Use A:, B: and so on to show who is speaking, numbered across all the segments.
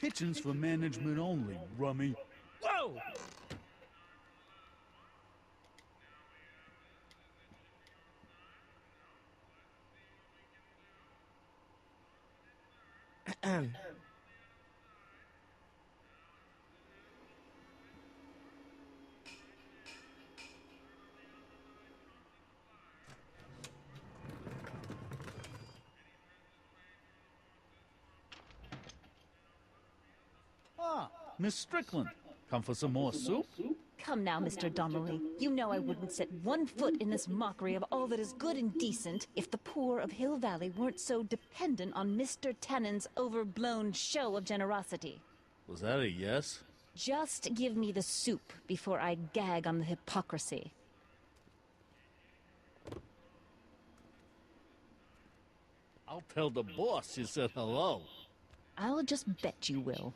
A: kitchen's for management only, rummy.
B: Whoa!
A: Ah, Miss Strickland. Come for some more soup?
C: Come now, Mr. Donnelly. You know I wouldn't set one foot in this mockery of all that is good and decent if the poor of Hill Valley weren't so dependent on Mr. Tennant's overblown show of generosity.
A: Was that a yes?
C: Just give me the soup before I gag on the hypocrisy.
A: I'll tell the boss you said hello.
C: I'll just bet you will.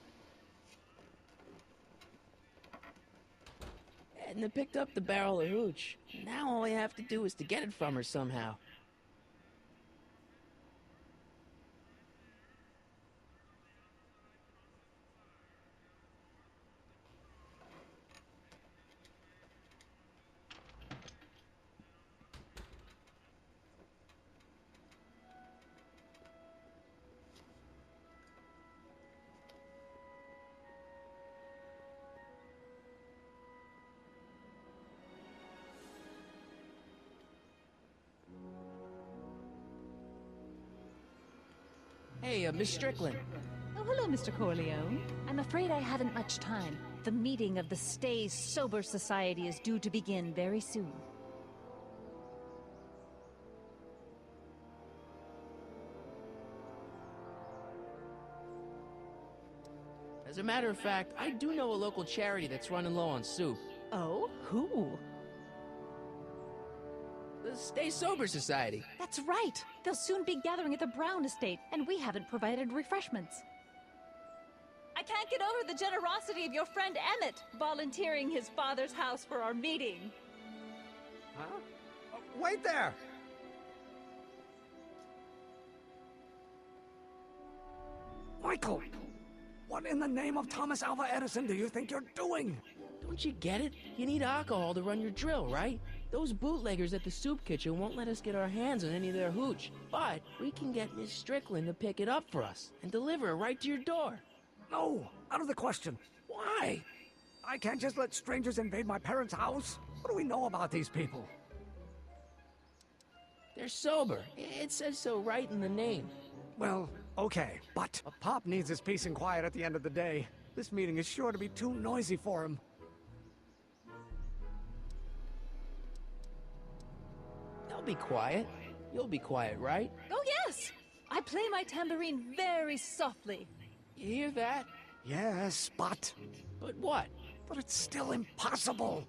B: Edna picked up the barrel of hooch. Now all I have to do is to get it from her somehow. Hey, Miss Strickland.
C: Oh, hello, Mr. Corleone. I'm afraid I haven't much time. The meeting of the Stay Sober Society is due to begin very soon.
B: As a matter of fact, I do know a local charity that's running low on soup.
C: Oh? Who?
B: The Stay Sober Society.
C: That's right! They'll soon be gathering at the Brown estate, and we haven't provided refreshments. I can't get over the generosity of your friend Emmett, volunteering his father's house for our meeting.
D: Huh? Wait there! Michael! What in the name of Thomas Alva Edison do you think you're doing?
B: Don't you get it? You need alcohol to run your drill, right? Those bootleggers at the soup kitchen won't let us get our hands on any of their hooch. But we can get Miss Strickland to pick it up for us and deliver it right to your door.
D: No, out of the question.
B: Why?
D: I can't just let strangers invade my parents' house. What do we know about these people?
B: They're sober. It says so right in the name.
D: Well, okay, but a Pop needs his peace and quiet at the end of the day. This meeting is sure to be too noisy for him.
B: They'll be quiet. You'll be quiet, right?
C: Oh, yes! I play my tambourine very softly.
B: You hear that?
D: Yes, but
B: But what?
D: But it's still impossible.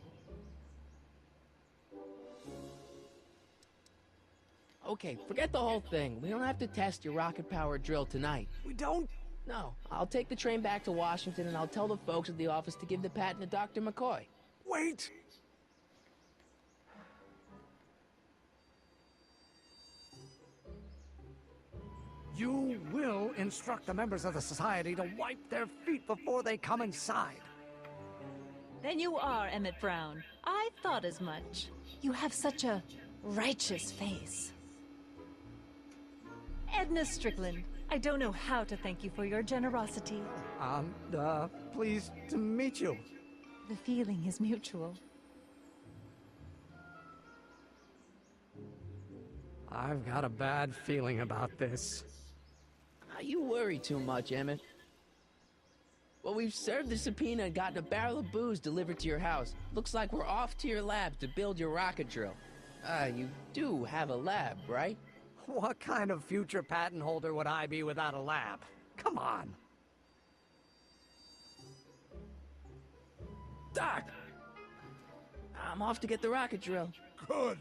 B: Okay, forget the whole thing. We don't have to test your rocket-powered drill tonight.
D: We don't?
B: No, I'll take the train back to Washington and I'll tell the folks at the office to give the patent to Dr. McCoy.
D: Wait! You will instruct the members of the society to wipe their feet before they come inside.
C: Then you are Emmett Brown. I thought as much. You have such a righteous face. Edna Strickland, I don't know how to thank you for your generosity.
D: Pleased to meet you.
C: The feeling is mutual.
D: I've got a bad feeling about this.
B: You worry too much, Emmett. Well, we've served the subpoena and gotten a barrel of booze delivered to your house. Looks like we're off to your lab to build your rocket drill. You do have a lab, right?
D: What kind of future patent holder would I be without a lab? Come on.
B: Doc! I'm off to get the rocket drill.
D: Good.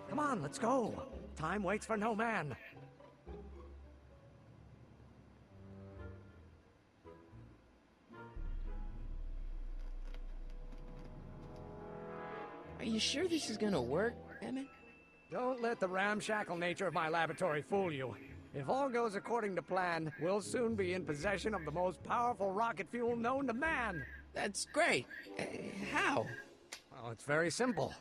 D: Come on, let's go. Time waits for no man.
B: Are you sure this is gonna work, Emmett?
D: Don't let the ramshackle nature of my laboratory fool you. If all goes according to plan, we'll soon be in possession of the most powerful rocket fuel known to man.
B: That's great. How?
D: Well, it's very simple.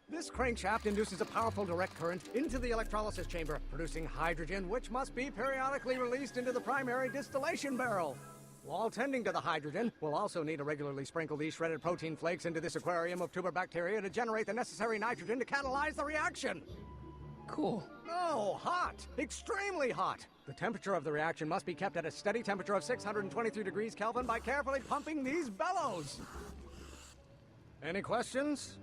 D: This crankshaft induces a powerful direct current into the electrolysis chamber, producing hydrogen, which must be periodically released into the primary distillation barrel. While tending to the hydrogen, we'll also need to regularly sprinkle these shredded protein flakes into this aquarium of tuber bacteria to generate the necessary nitrogen to catalyze the reaction.
B: Cool.
D: No, hot. Extremely hot. The temperature of the reaction must be kept at a steady temperature of 623 degrees Kelvin by carefully pumping these bellows. Any questions?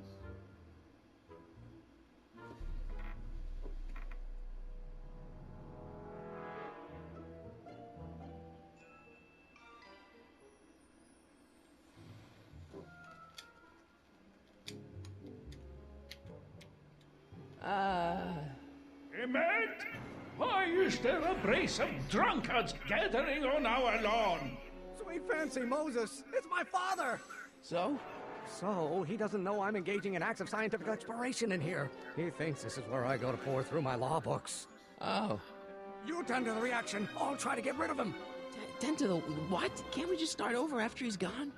E: Emmett, why is there a brace of drunkards gathering on our lawn?
D: Sweet fancy Moses, it's my father!
B: So?
D: So, he doesn't know I'm engaging in acts of scientific exploration in here. He thinks this is where I go to pour through my law books.
B: Oh.
D: You tend to the reaction. I'll try to get rid of him.
B: Tend to the what? Can't we just start over after he's gone?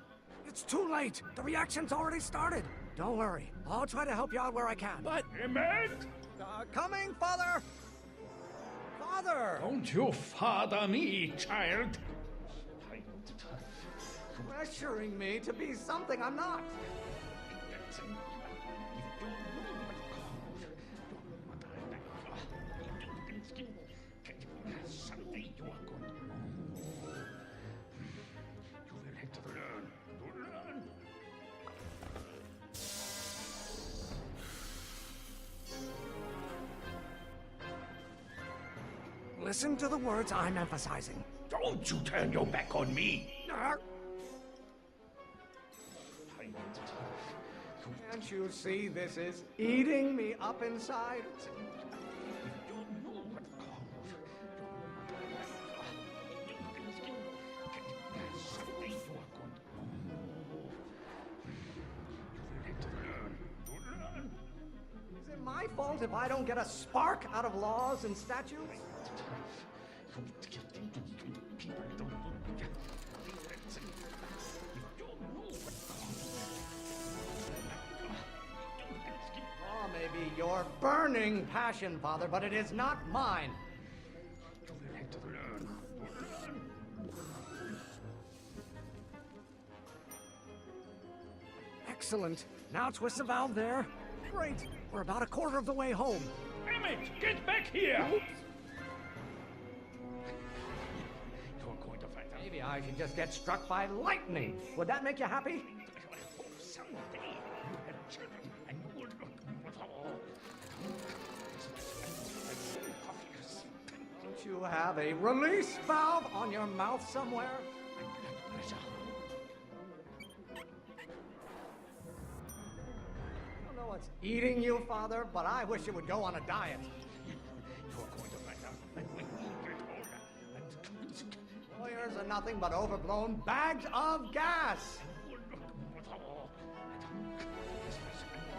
D: It's too late. The reaction's already started. Don't worry. I'll try to help you out where I can.
B: But...
E: Emmett?
D: Coming, Father! Father!
E: Don't you father me, child.
D: Pressuring me to be something I'm not.
E: Someday you are going to know. You will have to learn.
D: Listen to the words I'm emphasizing.
E: Don't you turn your back on me.
D: Can't you see this is eating me up inside? Is it my fault if I don't get a spark out of laws and statutes? Oh, maybe your burning passion, Father, but it is not mine. Excellent. Now twist the valve there. Great. We're about a quarter of the way home.
E: Emmett, get back here! You're going to find out.
D: Maybe I should just get struck by lightning. Would that make you happy?
E: Someday you have children and you will look for all.
D: Don't you have a release valve on your mouth somewhere? I don't know what's eating you, Father, but I wish you would go on a diet.
E: You're going to find out when you get older.
D: Lawyers are nothing but overblown bags of gas.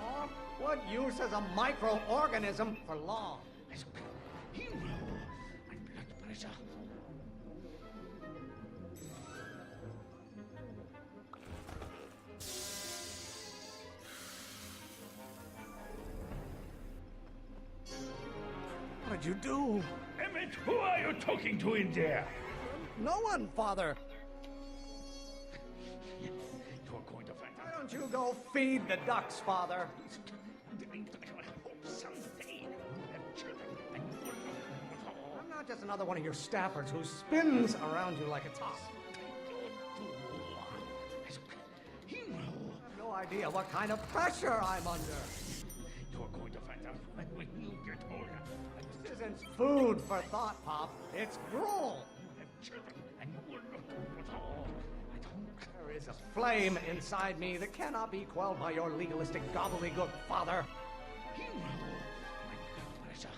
D: Law? What use is a microorganism for law?
E: You know, my blood pressure.
D: What did you do?
E: Emmett, who are you talking to in there?
D: No one, Father.
E: You're going to find
D: Why
E: out.
D: don't you go feed the ducks, Father?
E: Someday you have children and you will look for all.
D: I'm not just another one of your staffers who spins around you like a top.
E: You know,
D: I have no idea what kind of pressure I'm under.
E: you're going to find out when you get older.
D: This isn't food for thought, Pop. It's gruel.
E: Children and you will look for all. I don't.
D: There is a flame inside me that cannot be quelled by your legalistic gobbledygook, Father.
E: You know, my blood pressure.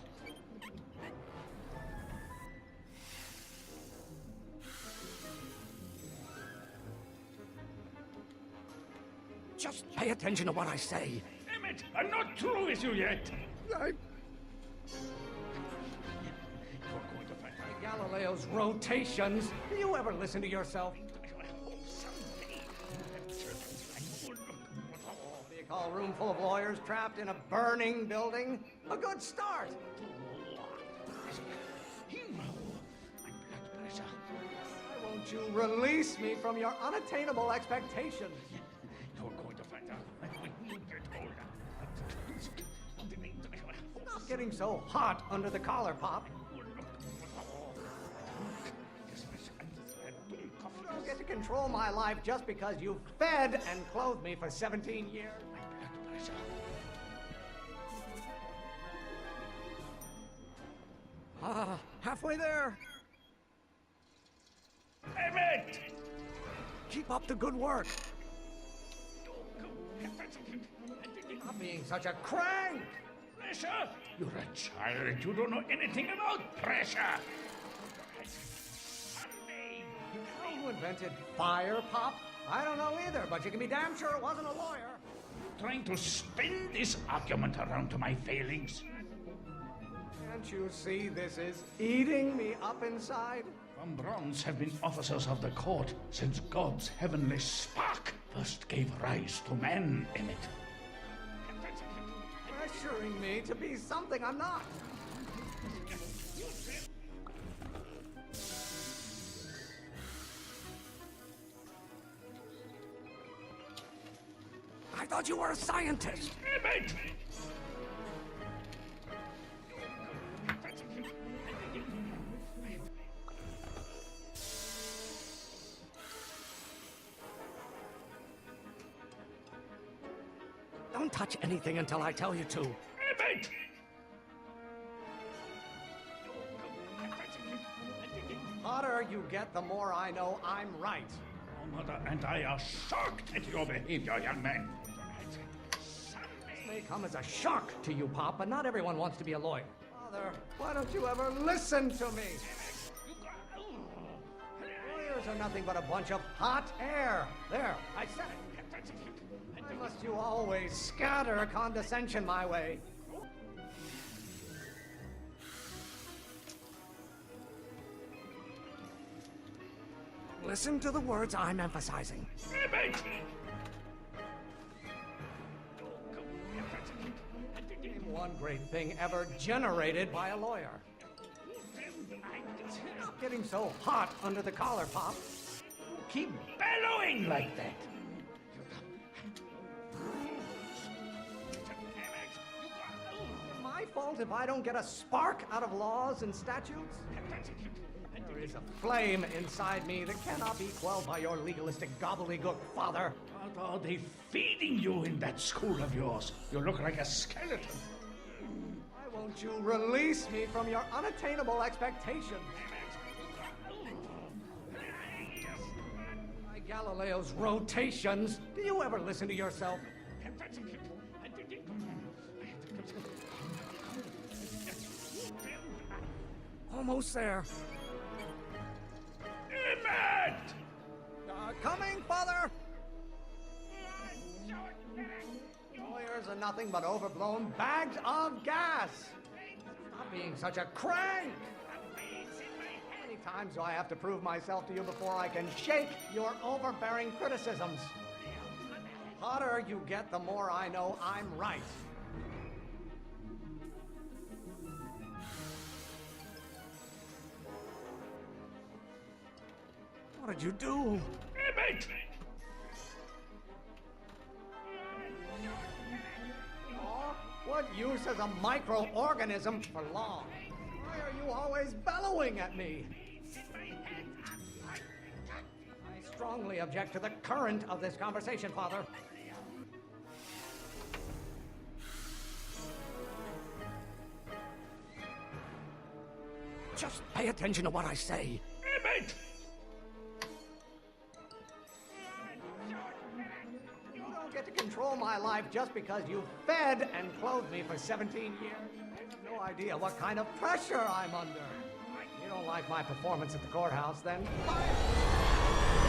D: Just pay attention to what I say.
E: Emmett, I'm not through with you yet.
D: I...
E: You're going to find out
D: Galileo's rotations. Do you ever listen to yourself? What do you call a room full of lawyers trapped in a burning building? A good start. Why won't you release me from your unattainable expectations?
E: You're going to find out.
D: Stop getting so hot under the collar, Pop. You don't get to control my life just because you've fed and clothed me for 17 years. Halfway there.
E: Emmett!
D: Keep up the good work. Stop being such a crank.
E: Pressure? You're a child. You don't know anything about pressure.
D: Who invented fire, Pop? I don't know either, but you can be damn sure it wasn't a lawyer.
E: Trying to spin this argument around to my failings.
D: Can't you see this is eating me up inside?
E: Von Brauns have been officers of the court since God's heavenly spark first gave rise to man, Emmett.
D: Pressuring me to be something I'm not. I thought you were a scientist.
E: Emmett!
D: Don't touch anything until I tell you to.
E: Emmett!
D: The hotter you get, the more I know I'm right.
E: Your mother and I are shocked at your behavior, young man.
D: This may come as a shock to you, Pop, but not everyone wants to be a lawyer. Father, why don't you ever listen to me? Lawyers are nothing but a bunch of hot air. There, I said it. Why must you always scatter condescension my way? Listen to the words I'm emphasizing.
E: Emmett!
D: Name one great thing ever generated by a lawyer. Stop getting so hot under the collar, Pop.
E: Keep bellowing like that.
D: My fault if I don't get a spark out of laws and statutes? There is a flame inside me that cannot be quelled by your legalistic gobbledygook, Father.
E: What are they feeding you in that school of yours? You look like a skeleton.
D: Why won't you release me from your unattainable expectations? My Galileo's rotations. Do you ever listen to yourself? Almost there.
E: Emmett!
D: Coming, Father! Lawyers are nothing but overblown bags of gas. Stop being such a crank. How many times do I have to prove myself to you before I can shake your overbearing criticisms? The hotter you get, the more I know I'm right. What did you do?
E: Emmett!
D: Oh, what use as a microorganism for law? Why are you always bellowing at me? I strongly object to the current of this conversation, Father. Just pay attention to what I say.
E: Emmett!
D: You don't get to control my life just because you've fed and clothed me for 17 years. I have no idea what kind of pressure I'm under. You don't like my performance at the courthouse, then fire!